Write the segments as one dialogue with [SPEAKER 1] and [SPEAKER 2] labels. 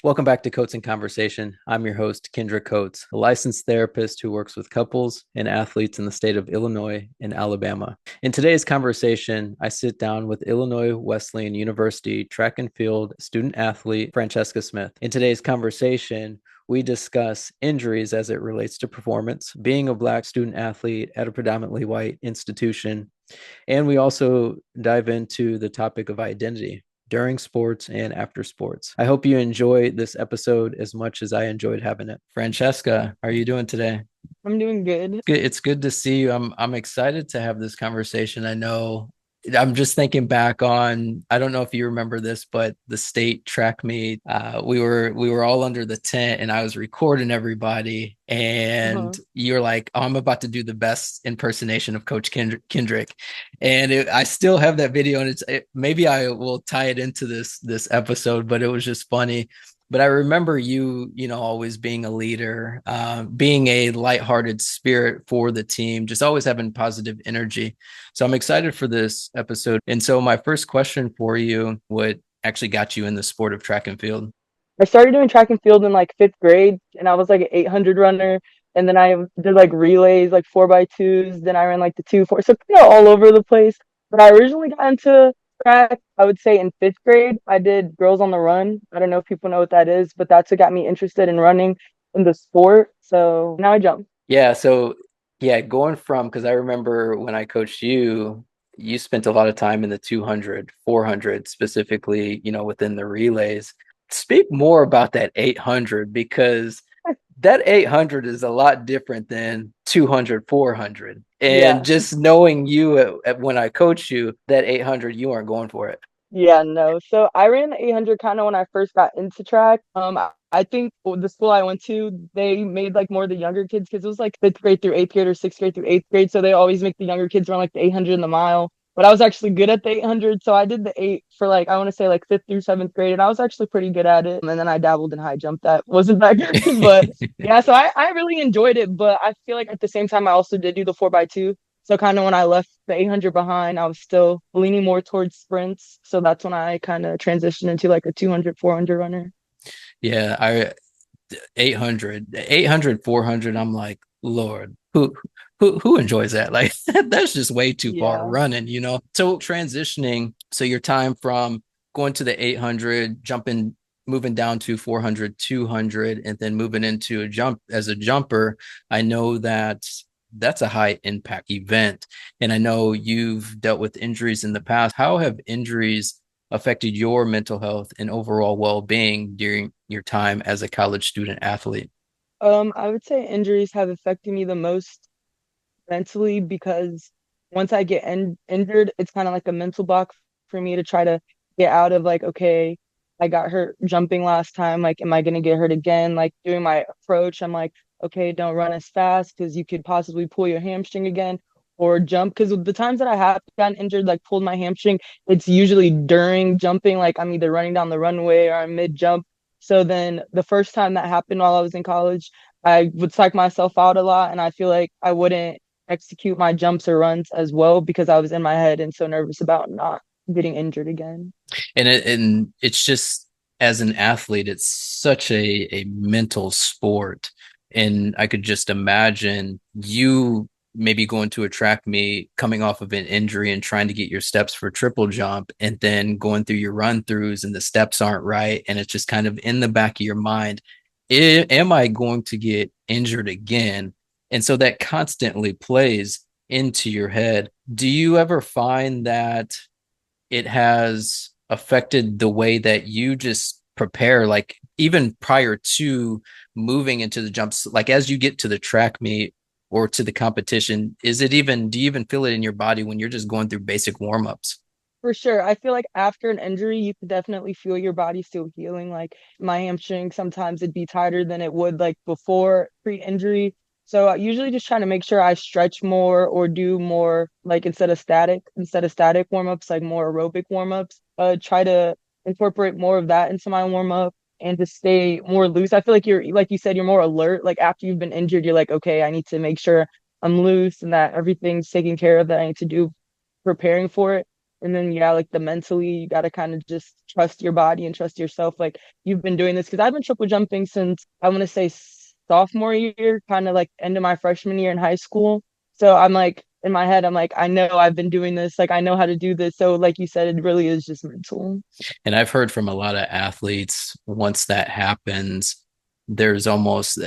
[SPEAKER 1] Welcome back to Coats and Conversation. I'm your host, Kendra Coates, a licensed therapist who works with couples and athletes in the state of Illinois and Alabama. In today's conversation, I sit down with Illinois Wesleyan University track and field student athlete Franchesca Smith. In today's conversation, we discuss injuries as it relates to performance, being a Black student athlete at a predominantly white institution, and we also dive into the topic of identity during sports and after sports. I hope you enjoy this episode as much as I enjoyed having it. Francesca, how are you doing today?
[SPEAKER 2] I'm doing good.
[SPEAKER 1] It's good to see you. I'm excited to have this conversation. I know I'm just thinking back on, I don't know if you remember this, but the state track meet, we were all under the tent and I was recording everybody and
[SPEAKER 2] Uh-huh.
[SPEAKER 1] you're like, oh, I'm about to do the best impersonation of Coach Kendrick. And I still have that video, and maybe I will tie it into this episode, but it was just funny. But I remember you always being a leader, being a lighthearted spirit for the team, just always having positive energy. So I'm excited for this episode. And so my first question for you, what actually got you in the sport of track and field?
[SPEAKER 2] I started doing track and field in like fifth grade, and I was like an 800 runner. And then I did like relays, like 4x2s. Then I ran like the 2, 4, so kind of all over the place. But I originally got into track, I would say in fifth grade. I did Girls on the Run. I don't know if people know what that is, but that's what got me interested in running in the sport. So now I jump.
[SPEAKER 1] Yeah, so yeah, going from, because I remember when I coached you, you spent a lot of time in the 200, 400, specifically, within the relays. Speak more about that 800, because that 800 is a lot different than 200, 400. And
[SPEAKER 2] Yeah.
[SPEAKER 1] just knowing you when I coach you, that 800, you aren't going for it.
[SPEAKER 2] Yeah, no. So I ran the 800 kind of when I first got into track. I think the school I went to, they made like more of the younger kids because it was like fifth grade through eighth grade or sixth grade through eighth grade. So they always make the younger kids run like the 800 in the mile. But I was actually good at the 800. So I did the eight for like, I want to say like fifth through seventh grade. And I was actually pretty good at it. And then I dabbled in high jump. That wasn't that good. But yeah, so I really enjoyed it. But I feel like at the same time, I also did do the 4x2. So kind of when I left the 800 behind, I was still leaning more towards sprints. So that's when I kind of transitioned into like a 200, 400 runner.
[SPEAKER 1] Yeah, I 800, 400. I'm like, Lord, who enjoys that? Like that's just way too far
[SPEAKER 2] Yeah.
[SPEAKER 1] running. So transitioning, so your time from going to the 800, jumping, moving down to 400, 200, and then moving into a jump as a jumper, I know that that's a high impact event. And I know you've dealt with injuries in the past. How have injuries affected your mental health and overall well-being during your time as a college student athlete?
[SPEAKER 2] I would say injuries have affected me the most mentally because once I get injured, it's kind of like a mental block for me to try to get out of like, okay, I got hurt jumping last time. Like, am I going to get hurt again? Like, doing my approach, I'm like, okay, don't run as fast because you could possibly pull your hamstring again or jump. Because the times that I have gotten injured, like pulled my hamstring, it's usually during jumping. Like, I'm either running down the runway or I'm mid jump. So then the first time that happened while I was in college, I would psych myself out a lot. And I feel like I wouldn't execute my jumps or runs as well because I was in my head and so nervous about not getting injured again.
[SPEAKER 1] And it's just, as an athlete, it's such a mental sport. And I could just imagine you maybe going to a track meet, coming off of an injury and trying to get your steps for triple jump, and then going through your run throughs and the steps aren't right. And it's just kind of in the back of your mind. Am I going to get injured again? And so that constantly plays into your head. Do you ever find that it has affected the way that you just prepare, like even prior to moving into the jumps, like as you get to the track meet or to the competition, do you even feel it in your body when you're just going through basic warm-ups?
[SPEAKER 2] For sure. I feel like after an injury, you can definitely feel your body still healing. Like my hamstring, sometimes it'd be tighter than it would like before pre-injury. So I usually just trying to make sure I stretch more or do more like instead of static warm-ups, like more aerobic warm-ups. Try to incorporate more of that into my warm-up and to stay more loose. I feel like you're like you said, you're more alert. Like after you've been injured, you're like, okay, I need to make sure I'm loose and that everything's taken care of that I need to do preparing for it. And then yeah, like the mentally, you got to kind of just trust your body and trust yourself. Like you've been doing this because I've been triple jumping since I want to say sophomore year, kind of like end of my freshman year in high school. So I'm like in my head, I'm like, I know I've been doing this, like I know how to do this. So like you said, it really is just mental.
[SPEAKER 1] And I've heard from a lot of athletes once that happens, there's almost,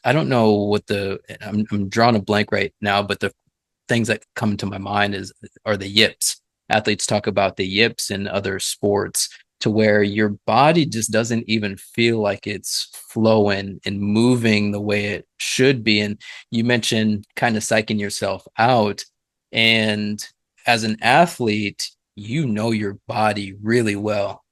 [SPEAKER 1] I don't know what I'm drawing a blank right now, but the things that come to my mind are the yips. Athletes talk about the yips in other sports to where your body just doesn't even feel like it's flowing and moving the way it should be. And you mentioned kind of psyching yourself out. And as an athlete, you know your body really well.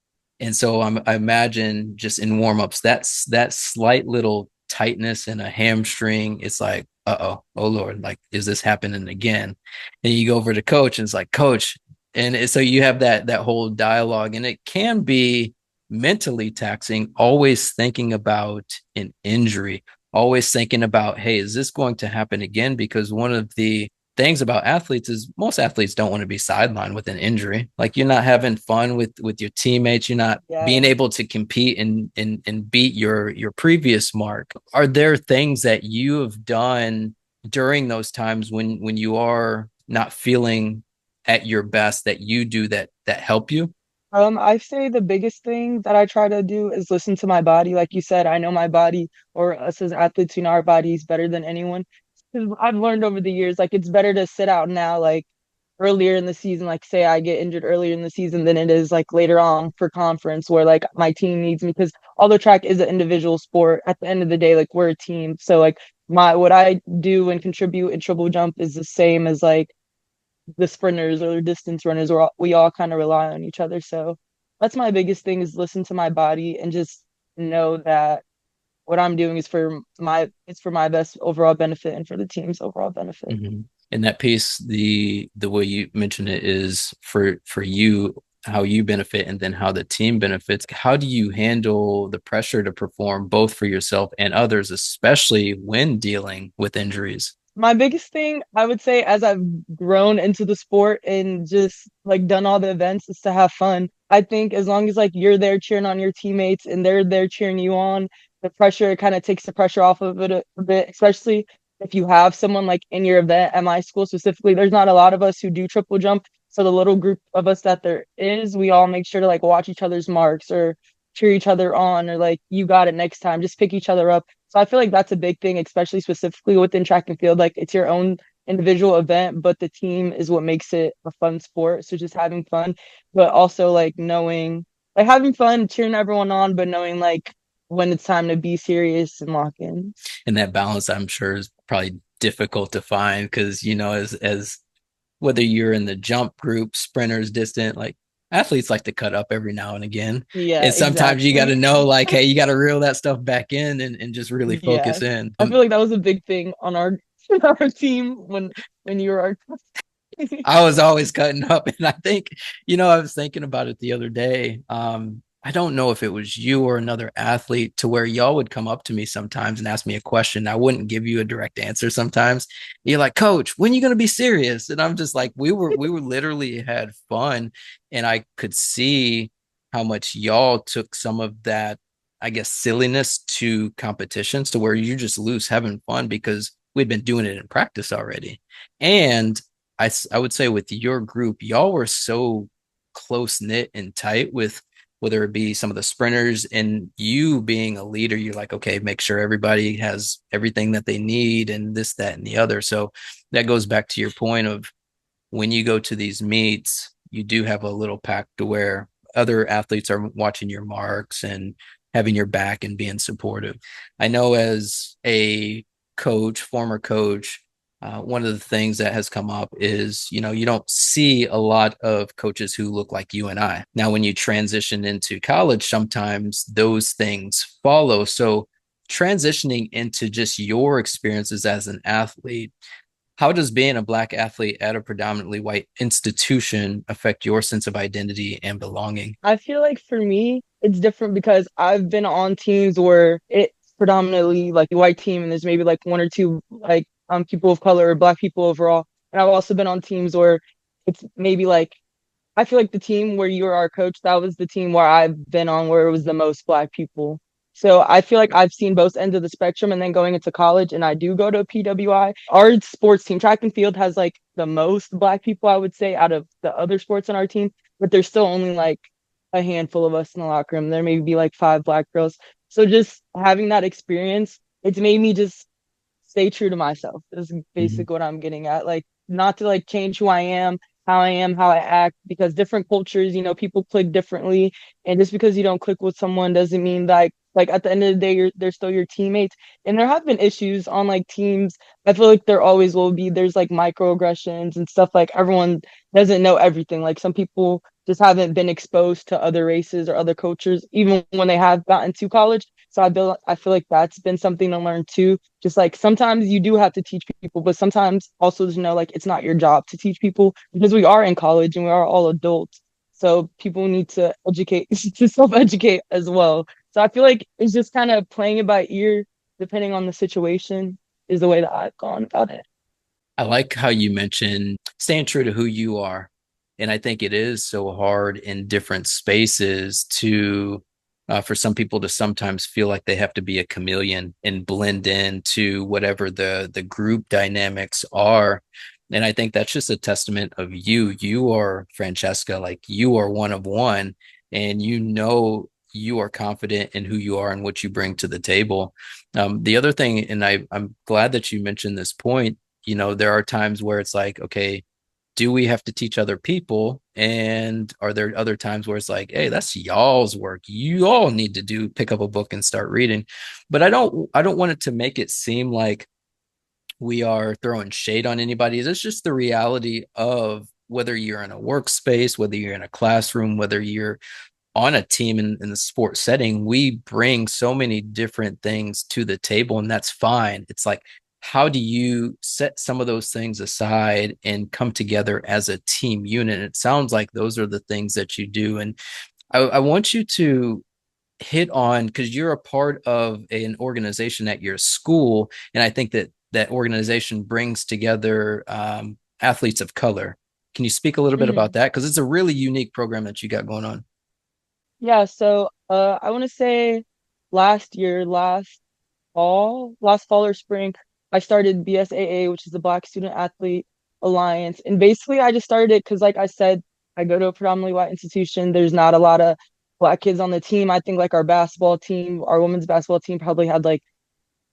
[SPEAKER 1] And so I imagine just in warmups, that slight little tightness in a hamstring, it's like, oh Lord, like, is this happening again? And you go over to coach and it's like, coach. So you have that whole dialogue, and it can be mentally taxing, always thinking about an injury, always thinking about, hey, is this going to happen again? Because one of the things about athletes is most athletes don't want to be sidelined with an injury. Like you're not having fun with your teammates, you're not being
[SPEAKER 2] Yeah.
[SPEAKER 1] able to compete and beat your previous mark. Are there things that you have done during those times when you are not feeling at your best that you do that help you?
[SPEAKER 2] I say the biggest thing that I try to do is listen to my body. Like you said, I know my body, or us as athletes, you know our bodies better than anyone. 'Cause I've learned over the years, like it's better to sit out now, like earlier in the season, like say I get injured earlier in the season than it is like later on for conference where like my team needs me. Because although track is an individual sport, at the end of the day, like we're a team. So like my what I do and contribute in triple jump is the same as like the sprinters or the distance runners, or we all kind of rely on each other. So that's my biggest thing is listen to my body and just know that what I'm doing is for my best overall benefit and for the team's overall benefit.
[SPEAKER 1] Mm-hmm. And that piece, the way you mentioned it is for you, how you benefit and then how the team benefits. How do you handle the pressure to perform both for yourself and others, especially when dealing with injuries?
[SPEAKER 2] My biggest thing I would say as I've grown into the sport and just like done all the events is to have fun. I think as long as like you're there cheering on your teammates and they're there cheering you on, the pressure kind of takes the pressure off of it a bit, especially if you have someone like in your event at my school specifically. There's not a lot of us who do triple jump. So the little group of us that there is, we all make sure to like watch each other's marks or cheer each other on or like you got it next time, just pick each other up. So I feel like that's a big thing, especially specifically within track and field. Like it's your own individual event, but the team is what makes it a fun sport. So just having fun, but also like knowing, like having fun, cheering everyone on, but knowing like when it's time to be serious and lock in.
[SPEAKER 1] And that balance, I'm sure, is probably difficult to find because, as whether you're in the jump group, sprinters, distant, like athletes like to cut up every now and again.
[SPEAKER 2] Yeah,
[SPEAKER 1] And sometimes you got to
[SPEAKER 2] exactly.
[SPEAKER 1] know, like, hey, you got to reel that stuff back in and just really
[SPEAKER 2] Yeah.
[SPEAKER 1] focus in.
[SPEAKER 2] I feel like that was a big thing on our our team when you were our
[SPEAKER 1] I was always cutting up. And I think, I was thinking about it the other day. I don't know if it was you or another athlete to where y'all would come up to me sometimes and ask me a question. I wouldn't give you a direct answer sometimes. You're like, Coach, when are you going to be serious? And I'm just like, we were literally had fun. And I could see how much y'all took some of that, I guess, silliness to competitions to where you just lose having fun because we'd been doing it in practice already. And I would say with your group, y'all were so close knit and tight with whether it be some of the sprinters and you being a leader, you're like, okay, make sure everybody has everything that they need and this, that, and the other. So that goes back to your point of when you go to these meets, you do have a little pack to where other athletes are watching your marks and having your back and being supportive. I know as a coach, former coach, one of the things that has come up is, you don't see a lot of coaches who look like you and I. Now, when you transition into college, sometimes those things follow. So, transitioning into just your experiences as an athlete, how does being a Black athlete at a predominantly white institution affect your sense of identity and belonging?
[SPEAKER 2] I feel like for me, it's different because I've been on teams where it's predominantly like a white team and there's maybe like one or two like people of color or black people overall. And I've also been on teams where it's maybe like I feel like the team where you were our coach, that was the team where I've been on where it was the most black people. So I feel like I've seen both ends of the spectrum, and then going into college, and I do go to PWI. Our sports team, track and field, has like the most black people, I would say, out of the other sports on our team, but there's still only like a handful of us in the locker room. There may be like five black girls. So just having that experience, it's made me just stay true to myself is
[SPEAKER 1] Mhm.
[SPEAKER 2] basically what I'm getting at. Like not to like change who I am, how I act, because different cultures, people click differently. And just because you don't click with someone doesn't mean that like at the end of the day they're still your teammates. And there have been issues on like teams. I feel like there always will be. There's like microaggressions and stuff, like everyone doesn't know everything. Like some people just haven't been exposed to other races or other cultures, even when they have gotten to college. So I feel like that's been something to learn too. Just like sometimes you do have to teach people, but sometimes also to know like it's not your job to teach people because we are in college and we are all adults. So people need to educate to self-educate as well. So I feel like it's just kind of playing it by ear, depending on the situation, is the way that I've gone about it.
[SPEAKER 1] I like how you mentioned staying true to who you are. And I think it is so hard in different spaces to, for some people to sometimes feel like they have to be a chameleon and blend into whatever the group dynamics are. And I think that's just a testament of you. You are Franchesca, like you are one of one, and you are confident in who you are and what you bring to the table. The other thing, and I'm glad that you mentioned this point, there are times where it's like, okay, do we have to teach other people? And are there other times where it's like, hey, that's y'all's work. You all need to pick up a book and start reading. But I don't want it to make it seem like we are throwing shade on anybody. It's just the reality of whether you're in a workspace, whether you're in a classroom, whether you're on a team in the sports setting, we bring so many different things to the table, and that's fine. It's like, how do you set some of those things aside and come together as a team unit? It sounds like those are the things that you do. And I want you to hit on, because you're a part of an organization at your school, and I think that that organization brings together athletes of color. Can you speak a little bit about
[SPEAKER 2] Mhm.
[SPEAKER 1] that? Because it's a really unique program that you got going on.
[SPEAKER 2] Yeah, so I want to say last fall or spring, I started BSAA, which is the Black Student Athlete Alliance. And basically I just started it because like I said, I go to a predominantly white institution. There's not a lot of black kids on the team. I think like our basketball team, our women's basketball team probably had like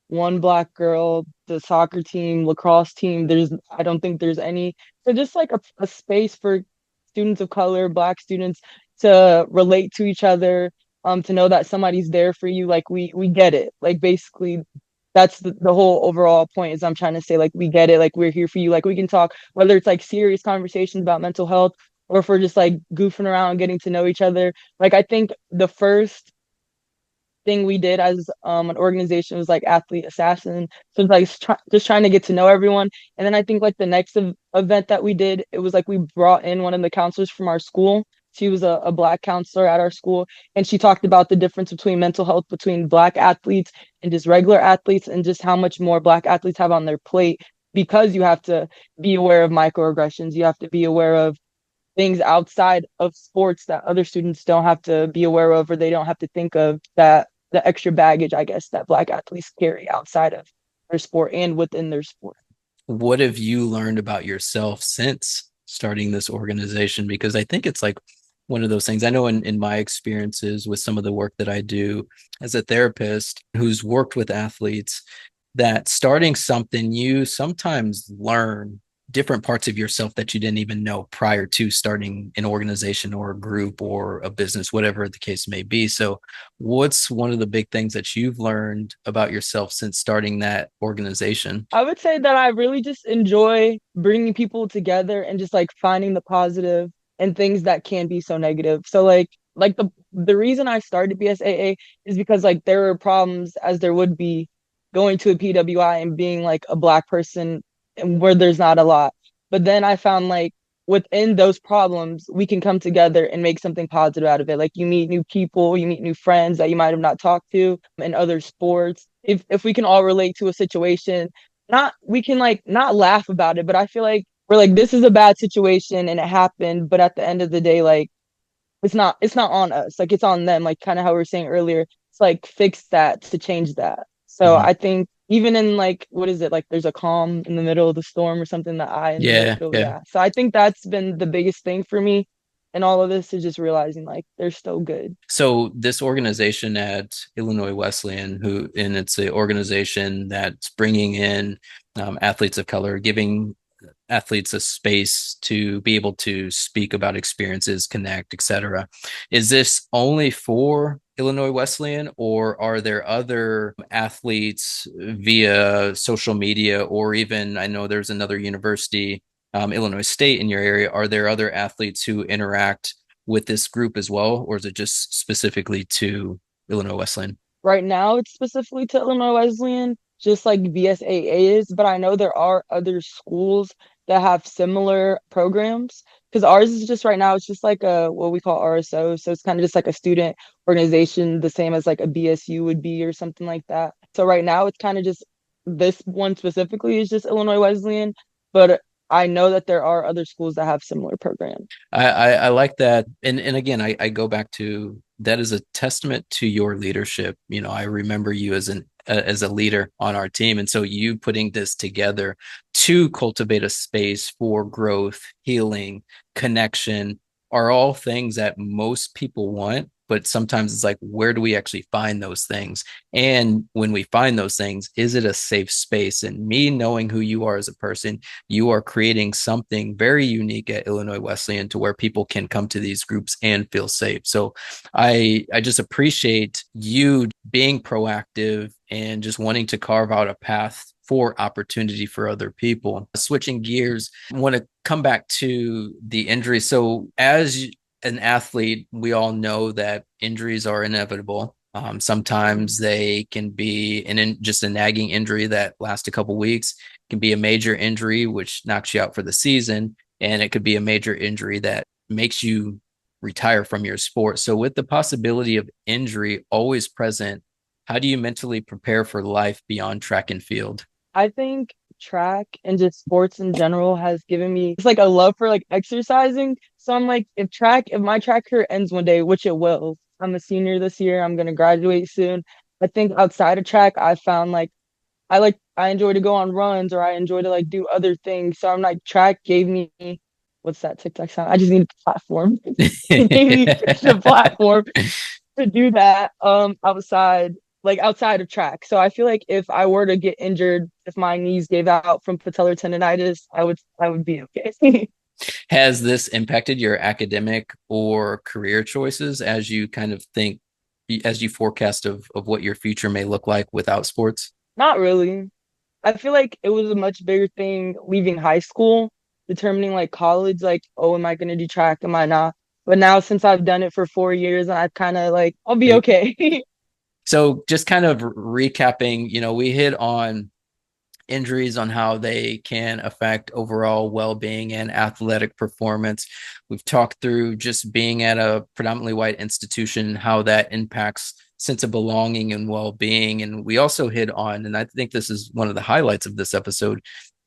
[SPEAKER 2] one black girl, the soccer team, lacrosse team. I don't think there's any. So just like a space for students of color, black students to relate to each other, to know that somebody's there for you. Like we get it. Like basically that's the whole overall point is I'm trying to say like we get it. Like we're here for you. Like we can talk whether it's like serious conversations about mental health or if we're just like goofing around, getting to know each other. Like I think the first thing we did as an organization was like athlete assassin, so it's like just trying to get to know everyone. And then I think like the next event that we did, it was like we brought in one of the counselors from our school. She was a black counselor at our school, and she talked about the difference between mental health between black athletes and just regular athletes, and just how much more black athletes have on their plate because you have to be aware of microaggressions, you have to be aware of things outside of sports that other students don't have to be aware of or they don't have to think of, that the extra baggage, I guess, that black athletes carry outside of their sport and within their sport.
[SPEAKER 1] What have you learned about yourself since starting this organization? Because I think it's like one of those things. I know in my experiences with some of the work that I do as a therapist who's worked with athletes, that starting something, you sometimes learn different parts of yourself that you didn't even know prior to starting an organization or a group or a business, whatever the case may be. So, what's one of the big things that you've learned about yourself since starting that organization?
[SPEAKER 2] I would say that I really just enjoy bringing people together and just like finding the positive and things that can be so negative. So like the reason I started BSAA is because like there were problems as there would be going to a PWI and being like a black person and where there's not a lot. But then I found like within those problems, we can come together and make something positive out of it. Like you meet new people, you meet new friends that you might have not talked to in other sports. If we can all relate to a situation, not we can like not laugh about it, but I feel like we're like, this is a bad situation and it happened, but at the end of the day, like it's not on us. Like it's on them. Like kind of how we were saying earlier. It's like fix that to change that. So
[SPEAKER 1] Mhm.
[SPEAKER 2] I think even in like what is it? Like there's a calm in the middle of the storm or something, the eye in the
[SPEAKER 1] Yeah,
[SPEAKER 2] middle.
[SPEAKER 1] yeah.
[SPEAKER 2] Yeah. So I think that's been the biggest thing for me and all of this is just realizing like they're still good.
[SPEAKER 1] So this organization at Illinois Wesleyan, and it's an organization that's bringing in athletes of color, giving athletes a space to be able to speak about experiences, connect, etc. Is this only for Illinois Wesleyan, or are there other athletes via social media, or even I know there's another university, Illinois State in your area? Are there other athletes who interact with this group as well, or is it just specifically to Illinois Wesleyan?
[SPEAKER 2] Right now, it's specifically to Illinois Wesleyan, just like VSAA is, but I know there are other schools that have similar programs. Because ours is just right now, it's just like a what we call RSO. So it's kind of just like a student organization, the same as like a BSU would be or something like that. So right now, it's kind of just this one specifically is just Illinois Wesleyan, but I know that there are other schools that have similar programs.
[SPEAKER 1] I like that, and again, I go back to that is a testament to your leadership. You know, I remember you as a leader on our team, and so you putting this together to cultivate a space for growth, healing, connection are all things that most people want. But sometimes it's like, where do we actually find those things? And when we find those things, is it a safe space? And me knowing who you are as a person, you are creating something very unique at Illinois Wesleyan to where people can come to these groups and feel safe. So I just appreciate you being proactive and just wanting to carve out a path for opportunity for other people. Switching gears, I want to come back to the injury. So as an athlete, we all know that injuries are inevitable. Sometimes they can be just a nagging injury that lasts a couple weeks. It can be a major injury which knocks you out for the season, and it could be a major injury that makes you retire from your sport. So, with the possibility of injury always present, how do you mentally prepare for life beyond track and field?
[SPEAKER 2] I think track and just sports in general has given me it's like a love for like exercising. So I'm like, if my track career ends one day, which it will, I'm a senior this year, I'm gonna graduate soon. I think outside of track, I found I enjoy to go on runs or I enjoy to like do other things. So I'm like track gave me what's that TikTok sound? I just need a platform. It gave me the platform to do that outside of track. So I feel like if I were to get injured, if my knees gave out from patellar tendonitis, I would be okay.
[SPEAKER 1] Has this impacted your academic or career choices as you kind of think, as you forecast of what your future may look like without sports?
[SPEAKER 2] Not really. I feel like it was a much bigger thing leaving high school, determining like college, like, oh, am I gonna do track? Am I not? But now since I've done it for 4 years, I've kind of like I'll be okay.
[SPEAKER 1] So, just kind of recapping, we hit on injuries, on how they can affect overall well-being and athletic performance. We've talked through just being at a predominantly white institution, how that impacts sense of belonging and well-being. And we also hit on, and I think this is one of the highlights of this episode,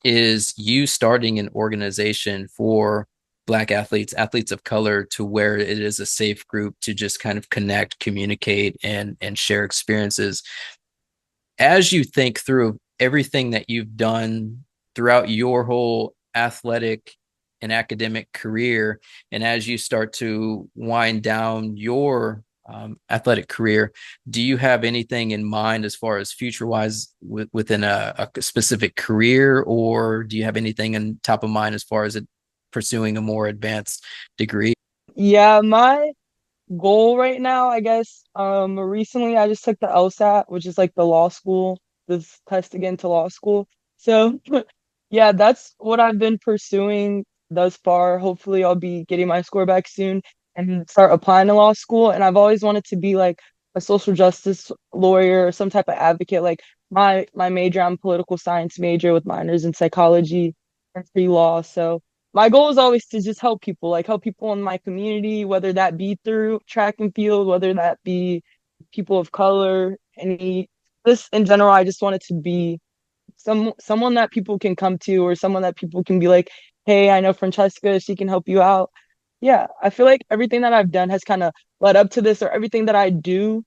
[SPEAKER 1] is you starting an organization for Black athletes, athletes of color, to where it is a safe group to just kind of connect, communicate, and share experiences. As you think through everything that you've done throughout your whole athletic and academic career, and as you start to wind down your athletic career, do you have anything in mind as far as future wise within a specific career, or do you have anything in top of mind as far as pursuing a more advanced degree?
[SPEAKER 2] Yeah, my goal right now, I guess. Recently I just took the LSAT, which is like the law school, this test to get into law school. So yeah, that's what I've been pursuing thus far. Hopefully I'll be getting my score back soon and start applying to law school. And I've always wanted to be like a social justice lawyer or some type of advocate. Like my major, I'm political science major with minors in psychology and pre-law. So my goal is always to just help people in my community, whether that be through track and field, whether that be people of color, any this in general. I just want it to be someone that people can come to or someone that people can be like, hey, I know Francesca, she can help you out. Yeah, I feel like everything that I've done has kind of led up to this, or everything that I do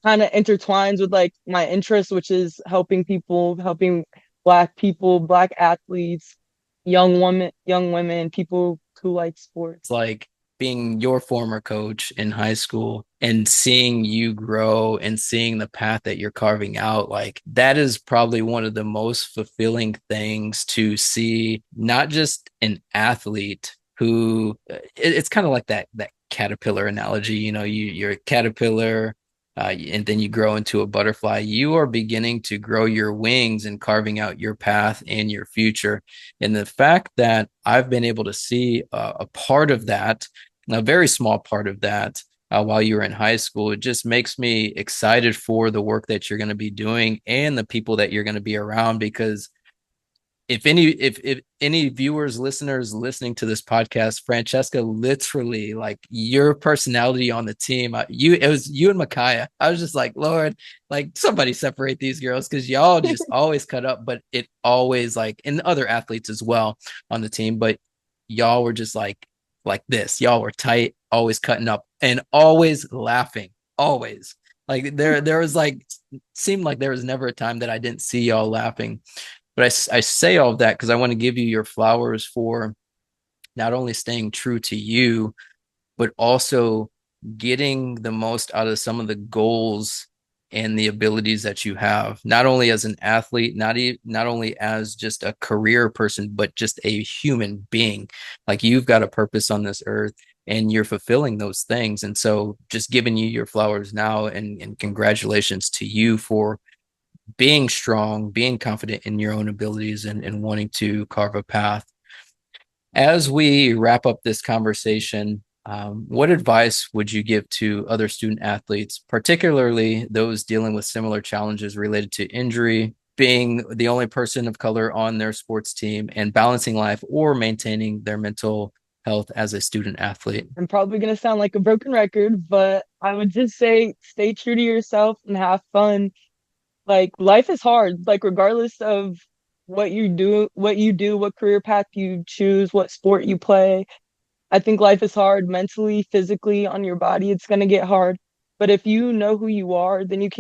[SPEAKER 2] kind of intertwines with like my interest, which is helping people, helping Black people, Black athletes, young women, people who like
[SPEAKER 1] It's
[SPEAKER 2] sports.
[SPEAKER 1] like being your former coach in high school and seeing you grow and seeing the path that you're carving out. Like that is probably one of the most fulfilling things to see, not just an athlete who it's kind of like that caterpillar analogy. You're a caterpillar, and then you grow into a butterfly. You are beginning to grow your wings and carving out your path and your future. And the fact that I've been able to see a part of that, a very small part of that, while you were in high school, it just makes me excited for the work that you're going to be doing and the people that you're going to be around. Because if any viewers, listeners listening to this podcast, Franchesca, literally like your personality on the team, it was you and Micaiah. I was just like, Lord, like somebody separate these girls because y'all just always cut up, but it always like, and other athletes as well on the team, but y'all were just like this. Y'all were tight, always cutting up and always laughing, always. Like there was like seemed like there was never a time that I didn't see y'all laughing. But I say all of that because I want to give you your flowers for not only staying true to you, but also getting the most out of some of the goals and the abilities that you have, not only as an athlete, not only as just a career person, but just a human being. Like you've got a purpose on this earth and you're fulfilling those things. And so just giving you your flowers now and congratulations to you for being strong, being confident in your own abilities and wanting to carve a path. As we wrap up this conversation, what advice would you give to other student athletes, particularly those dealing with similar challenges related to injury, being the only person of color on their sports team, and balancing life or maintaining their mental health as a student athlete?
[SPEAKER 2] I'm probably gonna sound like a broken record, but I would just say stay true to yourself and have fun. Like life is hard, like regardless of what career path you choose, what sport you play. I think life is hard mentally, physically, on your body. It's going to get hard. But if you know who you are, then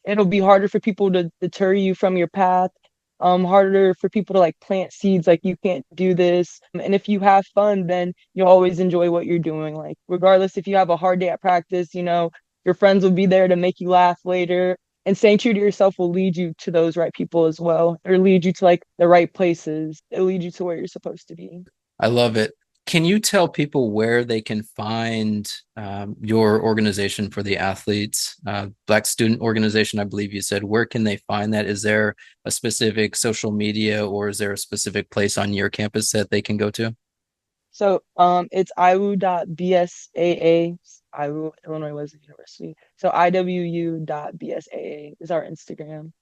[SPEAKER 2] it'll be harder for people to deter you from your path. Harder for people to like plant seeds, like you can't do this. And if you have fun, then you'll always enjoy what you're doing. Like, regardless if you have a hard day at practice, your friends will be there to make you laugh later. And staying true to yourself will lead you to those right people as well, or lead you to like the right places. It'll lead you to where you're supposed to be.
[SPEAKER 1] I love it. Can you tell people where they can find your organization for the athletes, Black Student Organization? I believe you said. Where can they find that? Is there a specific social media or is there a specific place on your campus that they can go to?
[SPEAKER 2] So it's iwu.bsaa, IWU, Illinois Wesleyan University. So iwu.bsaa is our Instagram.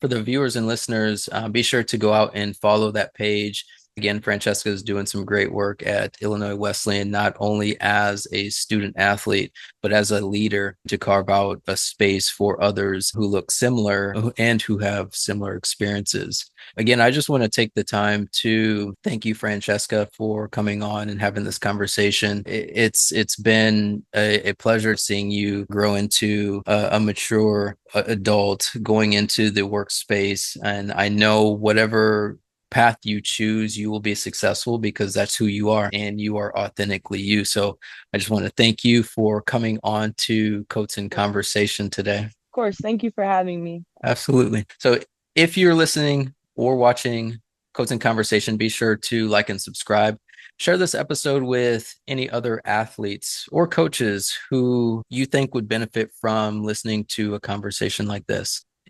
[SPEAKER 1] For the viewers and listeners, be sure to go out and follow that page. Again, Francesca is doing some great work at Illinois Wesleyan, not only as a student athlete, but as a leader to carve out a space for others who look similar and who have similar experiences. Again, I just want to take the time to thank you, Francesca, for coming on and having this conversation. It's been a pleasure seeing you grow into a mature adult going into the workspace. And I know whatever path you choose, you will be successful because that's who you are and you are authentically you. So I just want to thank you for coming on to Coats in
[SPEAKER 2] Of
[SPEAKER 1] Conversation today.
[SPEAKER 2] course, thank you for having me.
[SPEAKER 1] Absolutely. So if you're listening or watching Coats in Conversation, be sure to like and subscribe. Share this episode with any other athletes or coaches who you think would benefit from listening to a conversation like this.